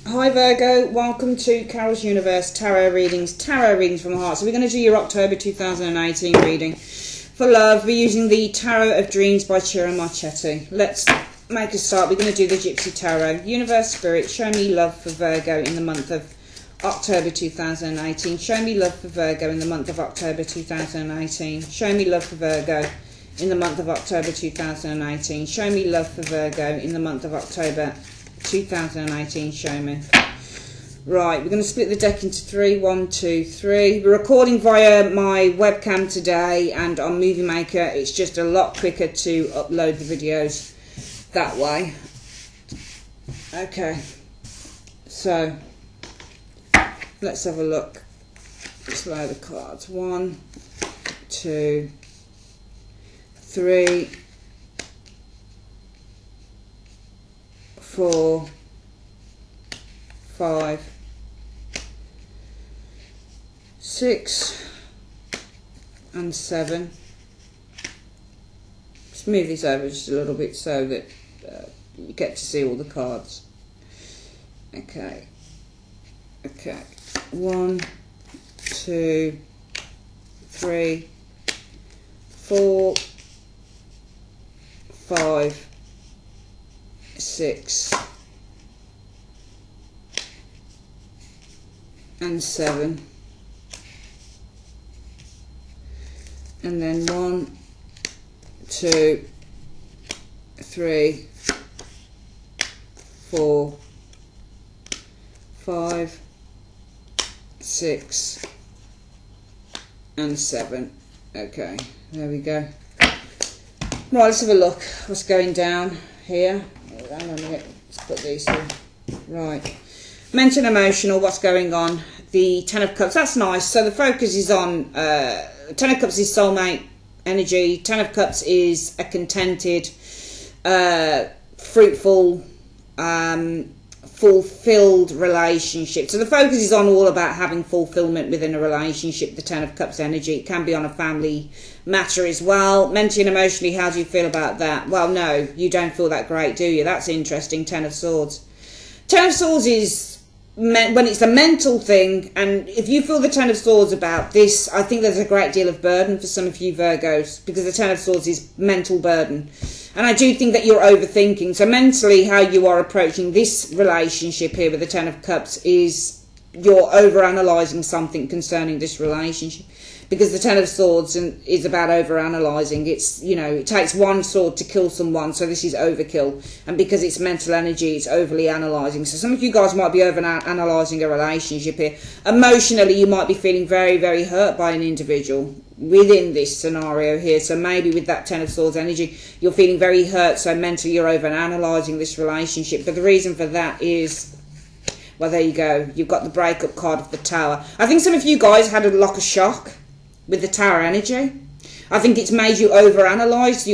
Hi Virgo, welcome to Carol's Universe Tarot Readings from the Heart. So we're going to do your October 2018 reading. For love, we're using the Tarot of Dreams by Ciro Marchetti. Let's make a start. We're going to do the Gypsy Tarot. Universe Spirit, show me love for Virgo in the month of October 2018. Show me love for Virgo in the month of October 2018. Show me love for Virgo in the month of October 2018. Show me love for Virgo in the month of October 2018. Show me. Right, we're going to split the deck into three. 1, 2, 3. We're recording via my webcam today and on Movie Maker. It's just a lot quicker to upload the videos that way. Okay, so let's have a look. Let's load the cards. 1, 2, 3, 4, 5, 6 and 7. Let's move this over just a little bit so that you get to see all the cards. Okay. 1, 2, 3, 4, 5, 6 and 7, and then 1, 2, 3, 4, 5, 6 and 7. Okay, there we go. Right, let's have a look what's going down here. Hang on a minute, let's put these here. Right, mental emotional, what's going on? The Ten of Cups, that's nice. So the focus is on Ten of Cups is soulmate energy. Ten of Cups is a contented, fruitful, fulfilled relationship. So the focus is on all about having fulfillment within a relationship. The Ten of Cups energy, it can be on a family matter as well. Mentally and emotionally, how do you feel about that? Well, no, you don't feel that great, do you? That's interesting. Ten of Swords. Ten of Swords is when it's a mental thing, and if you feel the Ten of Swords about this, I think there's a great deal of burden for some of you Virgos, because the Ten of Swords is mental burden. And I do think that you're overthinking. So mentally, how you are approaching this relationship here with the Ten of Cups is you're overanalyzing something concerning this relationship. Because the Ten of Swords is about overanalyzing. It's, you know, it takes one sword to kill someone, so this is overkill. And because it's mental energy, it's overly analysing. So some of you guys might be overanalyzing a relationship here. Emotionally, you might be feeling very, very hurt by an individual within this scenario here. So maybe with that Ten of Swords energy, you're feeling very hurt, so mentally you're overanalyzing this relationship. But the reason for that is, well, there you go. You've got the breakup card of the Tower. I think some of you guys had a lot of shock with the Tower energy. I think it's made you overanalyze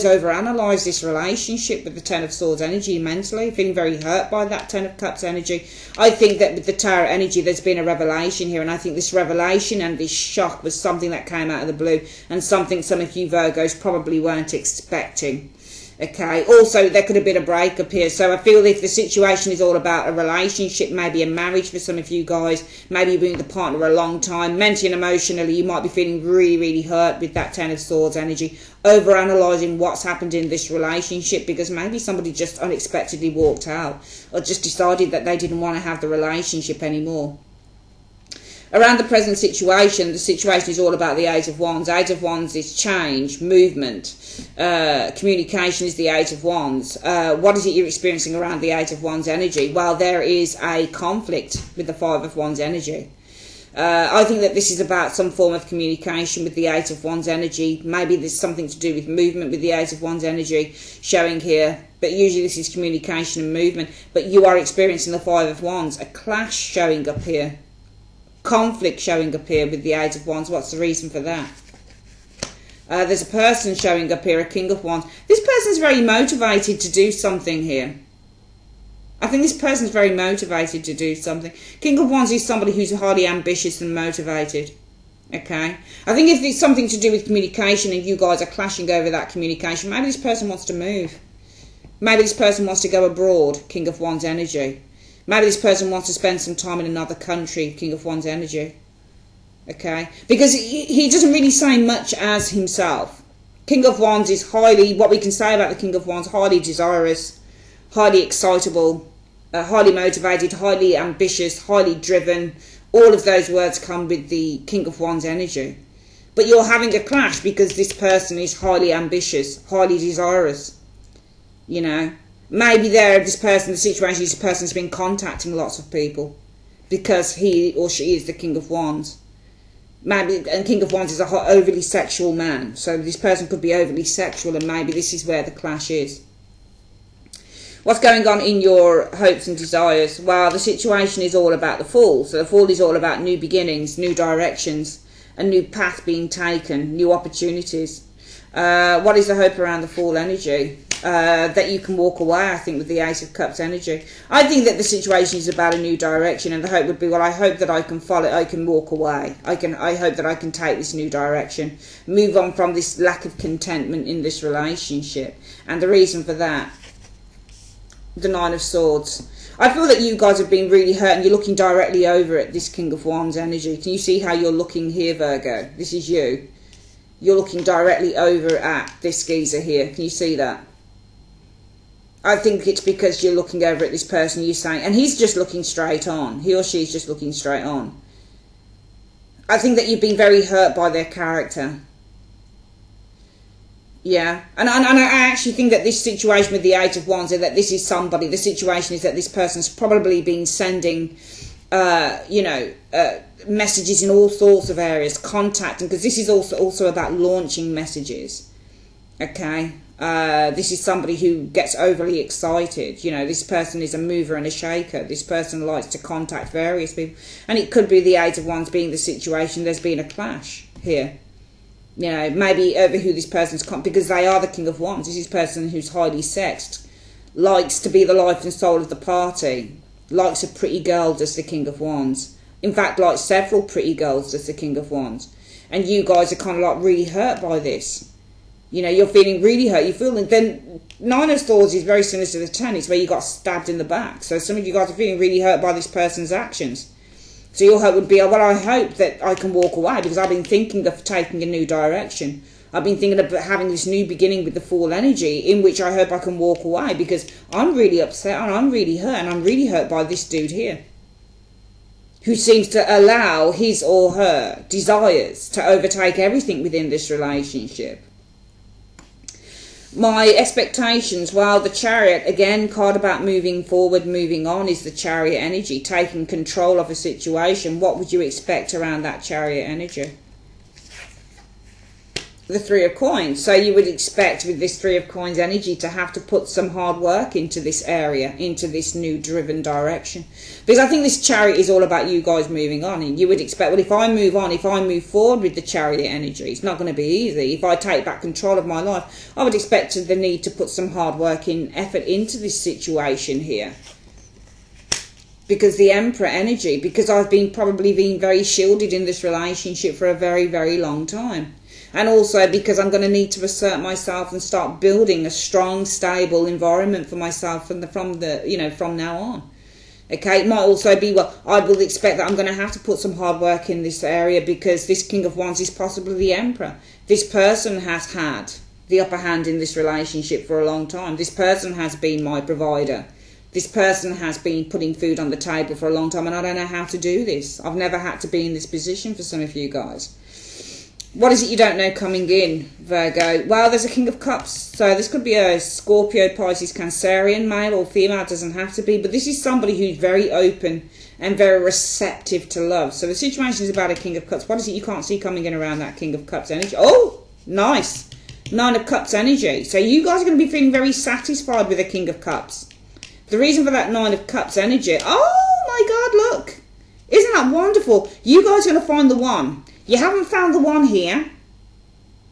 overanalyze this relationship with the Ten of Swords energy mentally, feeling very hurt by that Ten of Cups energy. I think that with the Tower energy, there's been a revelation here, and I think this revelation and this shock was something that came out of the blue, and something some of you Virgos probably weren't expecting. Okay, also there could have been a breakup here, so I feel if the situation is all about a relationship, maybe a marriage for some of you guys, maybe you've been with the partner a long time, mentally and emotionally you might be feeling really, really hurt with that Ten of Swords energy, overanalyzing what's happened in this relationship, because maybe somebody just unexpectedly walked out, or just decided that they didn't want to have the relationship anymore. Around the present situation, the situation is all about the Eight of Wands. Eight of Wands is change, movement, communication is the Eight of Wands. What is it you're experiencing around the Eight of Wands energy? Well, there is a conflict with the Five of Wands energy. I think that this is about some form of communication with the Eight of Wands energy. Maybe there's something to do with movement with the Eight of Wands energy showing here. But usually this is communication and movement. But you are experiencing the Five of Wands. A clash showing up here. Conflict showing up here with the Eight of Wands. What's the reason for that? There's a person showing up here, a King of Wands. This person's very motivated to do something here. I think this person's very motivated to do something. King of Wands is somebody who's highly ambitious and motivated. Okay? I think if it's something to do with communication and you guys are clashing over that communication, maybe this person wants to move. Maybe this person wants to go abroad, King of Wands energy. Maybe this person wants to spend some time in another country, King of Wands energy. Okay? Because he doesn't really say much as himself. King of Wands is highly, what we can say about the King of Wands, highly desirous, highly excitable, highly motivated, highly ambitious, highly driven. All of those words come with the King of Wands energy. But you're having a clash because this person is highly ambitious, highly desirous. You know, maybe the situation is this person's been contacting lots of people because he or she is the King of Wands. Maybe, and King of Wands is a overly sexual man, so this person could be overly sexual, and maybe this is where the clash is. What's going on in your hopes and desires? Well, the situation is all about the Fool. So the Fool is all about new beginnings, new directions, a new path being taken, new opportunities. What is the hope around the Fool energy? That you can walk away, I think, with the Ace of Cups energy. I think that the situation is about a new direction, and the hope would be, well, I hope that I can follow, I can walk away. I hope that I can take this new direction, move on from this lack of contentment in this relationship. And the reason for that, the Nine of Swords. I feel that you guys have been really hurt, and you're looking directly over at this King of Wands energy. Can you see how you're looking here, Virgo? This is you. You're looking directly over at this geezer here. Can you see that? I think it's because you're looking over at this person, you're saying, and he's just looking straight on. He or she's just looking straight on. I think that you've been very hurt by their character. Yeah. And I actually think that this situation with the Eight of Wands is that this is somebody, the situation is that this person's probably been sending, messages in all sorts of areas, contacting, because this is also about launching messages. Okay. This is somebody who gets overly excited. You know, this person is a mover and a shaker. This person likes to contact various people. And it could be the Eight of Wands being the situation. There's been a clash here. You know, maybe over who this person's because they are the King of Wands. This is a person who's highly sexed, likes to be the life and soul of the party, likes a pretty girl, does the King of Wands. In fact, likes several pretty girls, does the King of Wands. And you guys are kind of like really hurt by this. You know, you're feeling really hurt. You feel that then Nine of Swords is very similar to the Ten. It's where you got stabbed in the back. So some of you guys are feeling really hurt by this person's actions. So your hope would be, well, I hope that I can walk away because I've been thinking of taking a new direction. I've been thinking of having this new beginning with the Fool energy, in which I hope I can walk away because I'm really upset and I'm really hurt, and I'm really hurt by this dude here, who seems to allow his or her desires to overtake everything within this relationship. My expectations, well, the Chariot, again, card about moving forward, moving on, is the Chariot energy, taking control of a situation. What would you expect around that Chariot energy? The Three of Coins. So you would expect with this Three of Coins energy to have to put some hard work into this area, into this new driven direction. Because I think this Chariot is all about you guys moving on. And you would expect, well, if I move on, if I move forward with the Chariot energy, it's not going to be easy. If I take back control of my life, I would expect the need to put some hard work in, effort into this situation here. Because the Emperor energy, because I've been probably being very shielded in this relationship for a very, very long time. And also because I'm going to need to assert myself and start building a strong, stable environment for myself from now on. Okay, it might also be, well, I will expect that I'm going to have to put some hard work in this area because this King of Wands is possibly the Emperor. This person has had the upper hand in this relationship for a long time. This person has been my provider. This person has been putting food on the table for a long time, and I don't know how to do this. I've never had to be in this position for some of you guys. What is it you don't know coming in, Virgo? Well, there's a King of Cups. So this could be a Scorpio, Pisces, Cancerian, male or female. It doesn't have to be. But this is somebody who's very open and very receptive to love. So the situation is about a King of Cups. What is it you can't see coming in around that King of Cups energy? Oh, nice. Nine of Cups energy. So you guys are going to be feeling very satisfied with a King of Cups. The reason for that Nine of Cups energy. Oh, my God, look. Isn't that wonderful? You guys are going to find the one. You haven't found the one here.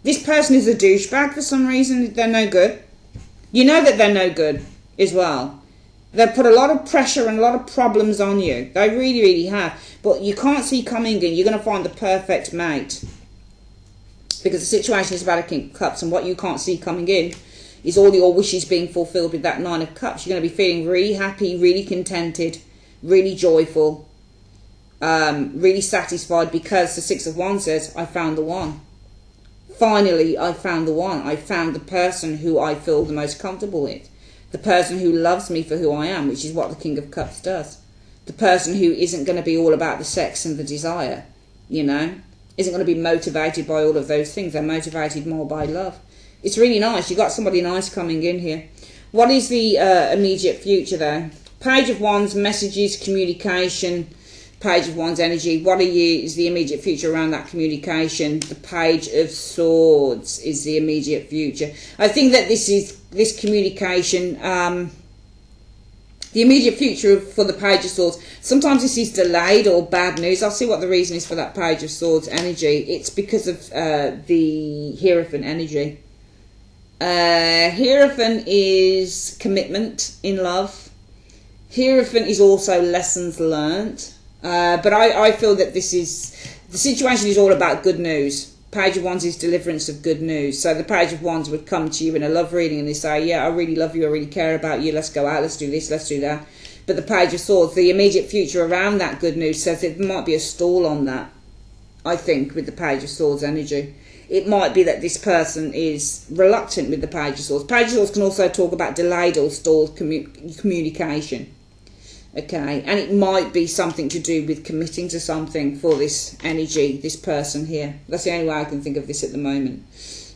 This person is a douchebag for some reason. They're no good. You know that they're no good as well. They've put a lot of pressure and a lot of problems on you. They really, really have. But you can't see coming in. You're going to find the perfect mate. Because the situation is about a King of Cups. And what you can't see coming in is all your wishes being fulfilled with that Nine of Cups. You're going to be feeling really happy, really contented, really joyful, really satisfied, because the Six of Wands says, I found the one. Finally, I found the one. I found the person who I feel the most comfortable with. The person who loves me for who I am, which is what the King of Cups does. The person who isn't going to be all about the sex and the desire, you know, isn't going to be motivated by all of those things. They're motivated more by love. It's really nice. You've got somebody nice coming in here. What is the immediate future, though? Page of Wands, messages, communication. Page of Wands energy. What is the immediate future around that communication? The Page of Swords is the immediate future. I think that this communication, the immediate future for the Page of Swords, sometimes this is delayed or bad news. I'll see what the reason is for that Page of Swords energy. It's because of the Hierophant energy. Hierophant is commitment in love. Hierophant is also lessons learned. But I feel that the situation is all about good news. Page of Wands is deliverance of good news. So the Page of Wands would come to you in a love reading and they say, yeah, I really love you, I really care about you, let's go out, let's do this, let's do that. But the Page of Swords, the immediate future around that good news, says it might be a stall on that, I think, with the Page of Swords energy. It might be that this person is reluctant with the Page of Swords. Page of Swords can also talk about delayed or stalled communication. Okay, and it might be something to do with committing to something for this energy, this person here. That's the only way I can think of this at the moment.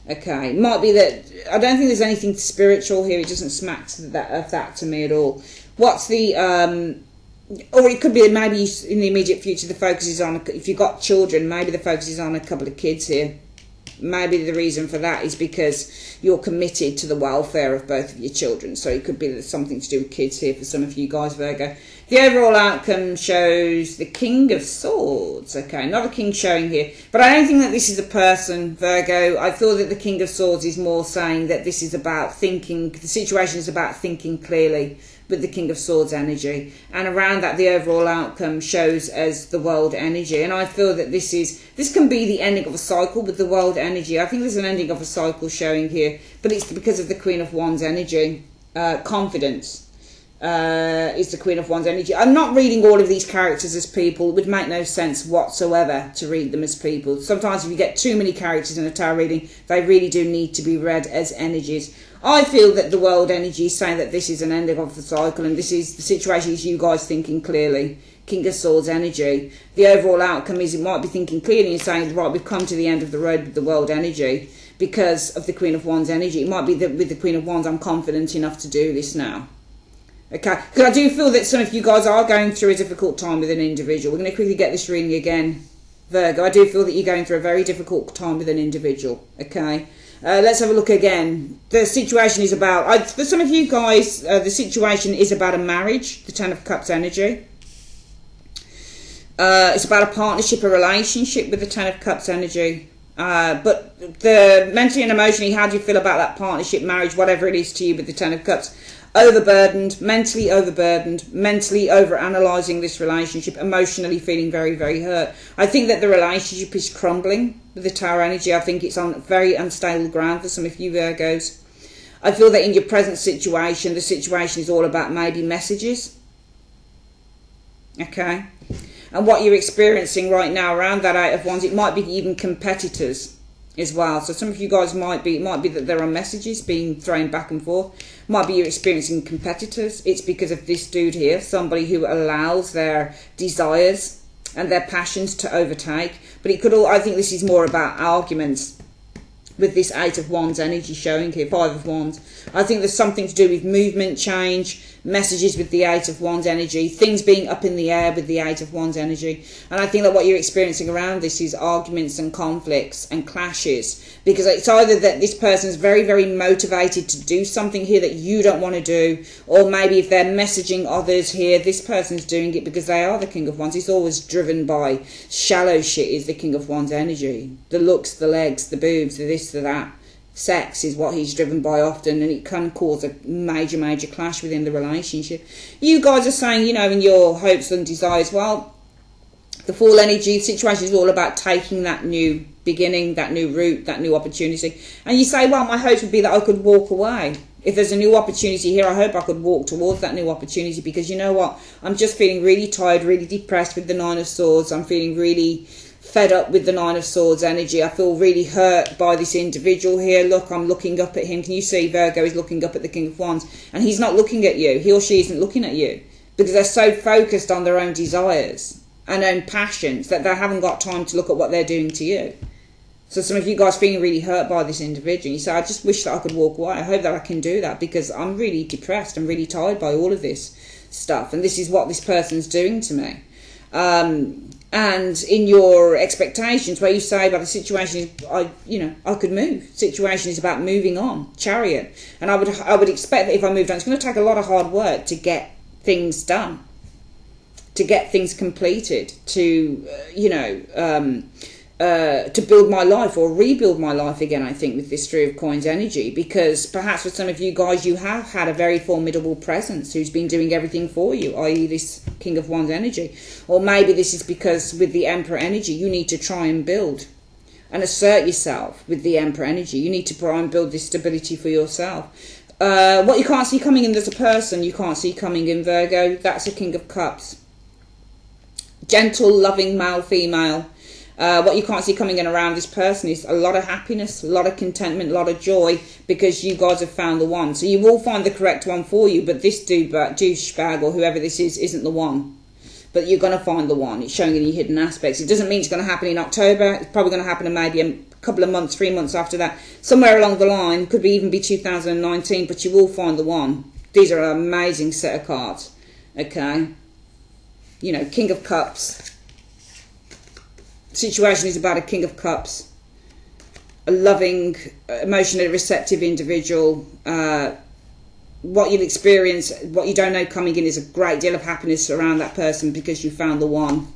Okay, it might be that, I don't think there's anything spiritual here. It doesn't smack of that to me at all. What's the, or it could be that maybe in the immediate future the focus is on, if you've got children, maybe the focus is on a couple of kids here. Maybe the reason for that is because you're committed to the welfare of both of your children. So it could be that there's something to do with kids here for some of you guys, Virgo. The overall outcome shows the King of Swords. Okay, another king showing here. But I don't think that this is a person, Virgo. I feel that the King of Swords is more saying that this is about thinking, the situation is about thinking clearly with the King of Swords energy. And around that, the overall outcome shows as the World energy. And I feel that this can be the ending of a cycle with the World energy. I think there's an ending of a cycle showing here. But it's because of the Queen of Wands energy. Confidence is the Queen of Wands energy. I'm not reading all of these characters as people. It would make no sense whatsoever to read them as people. Sometimes if you get too many characters in a tarot reading, they really do need to be read as energies. I feel that the World energy is saying that this is an ending of the cycle, and this is the situation is you guys thinking clearly. King of Swords energy. The overall outcome is it might be thinking clearly and saying, right, we've come to the end of the road with the World energy because of the Queen of Wands energy. It might be that with the Queen of Wands, I'm confident enough to do this now. Okay, because I do feel that some of you guys are going through a difficult time with an individual. We're going to quickly get this reading again, Virgo. I do feel that you're going through a very difficult time with an individual. Okay, let's have a look again. The situation is about, for some of you guys, the situation is about a marriage, the Ten of Cups energy. It's about a partnership, a relationship with the Ten of Cups energy. But mentally and emotionally, how do you feel about that partnership, marriage, whatever it is to you with the Ten of Cups? Overburdened, mentally over-analysing this relationship, emotionally feeling very, very hurt. I think that the relationship is crumbling with the Tower energy. I think it's on very unstable ground for some of you Virgos. I feel that in your present situation, the situation is all about maybe messages. Okay? And what you're experiencing right now around that Eight of Wands, it might be even competitors as well. So some of you guys it might be that there are messages being thrown back and forth. Might be you're experiencing competitors. It's because of this dude here, somebody who allows their desires and their passions to overtake. But it could all, I think this is more about arguments with this Eight of Wands energy showing here, Five of Wands. I think there's something to do with movement, change, messages with the Eight of Wands energy, things being up in the air with the Eight of Wands energy. And I think that what you're experiencing around this is arguments and conflicts and clashes, because it's either that this person is very, very motivated to do something here that you don't want to do, or maybe if they're messaging others here, this person's doing it because they are the King of Wands. It's always driven by shallow shit is the King of Wands energy. The looks, the legs, the boobs, the this, the that. Sex is what he's driven by often, and it can cause a major, major clash within the relationship. You guys are saying, you know, in your hopes and desires, well, the Fool energy situation is all about taking that new beginning, that new route, that new opportunity. And you say, well, my hope would be that I could walk away. If there's a new opportunity here, I hope I could walk towards that new opportunity, because you know what? I'm just feeling really tired, really depressed with the Nine of Swords. I'm feeling really fed up with the Nine of Swords energy. I feel really hurt by this individual here. Look, I'm looking up at him. Can you see Virgo is looking up at the King of Wands? And he's not looking at you. He or she isn't looking at you, because they're so focused on their own desires and own passions that they haven't got time to look at what they're doing to you. So some of you guys feeling really hurt by this individual. You say, I just wish that I could walk away. I hope that I can do that, because I'm really depressed. I'm really tired by all of this stuff. And this is what this person's doing to me. And in your expectations, where you say about the situation, I could move. Situation is about moving on. Chariot. And I would expect that if I moved on, it's going to take a lot of hard work to get things done, to get things completed, to to build my life or rebuild my life again, I think, with this Three of Coins energy, because perhaps for some of you guys, you have had a very formidable presence who's been doing everything for you, i.e. this King of Wands energy. Or maybe this is because with the Emperor energy, you need to try and build and assert yourself with the Emperor energy. You need to try and build this stability for yourself. What you can't see coming in, there's a person you can't see coming in, Virgo. That's a King of Cups. Gentle, loving, male, female. What you can't see coming in around this person is a lot of happiness, a lot of contentment, a lot of joy, because you guys have found the one. So you will find the correct one for you, but this douchebag or whoever this is isn't the one. But you're going to find the one. It's showing in your hidden aspects. It doesn't mean it's going to happen in October. It's probably going to happen in maybe a couple of months, 3 months after that. Somewhere along the line, could be even be 2019, but you will find the one. These are an amazing set of cards. Okay? You know, King of Cups. Situation is about a King of Cups, a loving, emotionally receptive individual. What you'll experience, what you don't know coming in, is a great deal of happiness around that person because you found the one.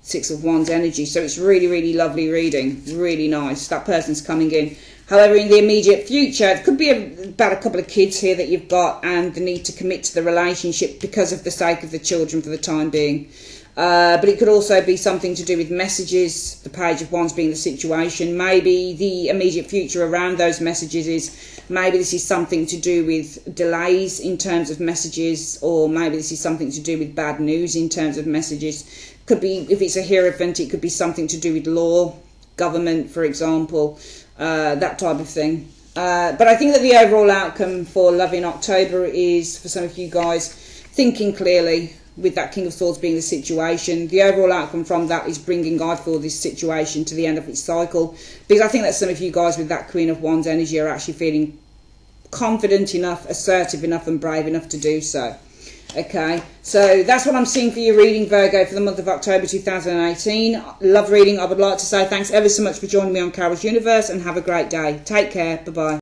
Six of Wands energy. So it's really, really lovely reading. Really nice. That person's coming in. However, in the immediate future, it could be about a couple of kids here that you've got, and the need to commit to the relationship because of the sake of the children for the time being. But it could also be something to do with messages, the Page of Wands being the situation. Maybe the immediate future around those messages is, maybe this is something to do with delays in terms of messages, or maybe this is something to do with bad news in terms of messages. Could be, if it's a Hierophant, it could be something to do with law, government, for example, that type of thing. But I think that the overall outcome for love in October is, for some of you guys, thinking clearly, with that King of Swords being the situation. The overall outcome from that is bringing, I feel, this situation to the end of its cycle, because I think that some of you guys with that Queen of Wands energy are actually feeling confident enough, assertive enough and brave enough to do so. Okay, so that's what I'm seeing for your reading, Virgo, for the month of October 2018. Love reading. I would like to say thanks ever so much for joining me on Carol's Universe, and have a great day. Take care. Bye-bye.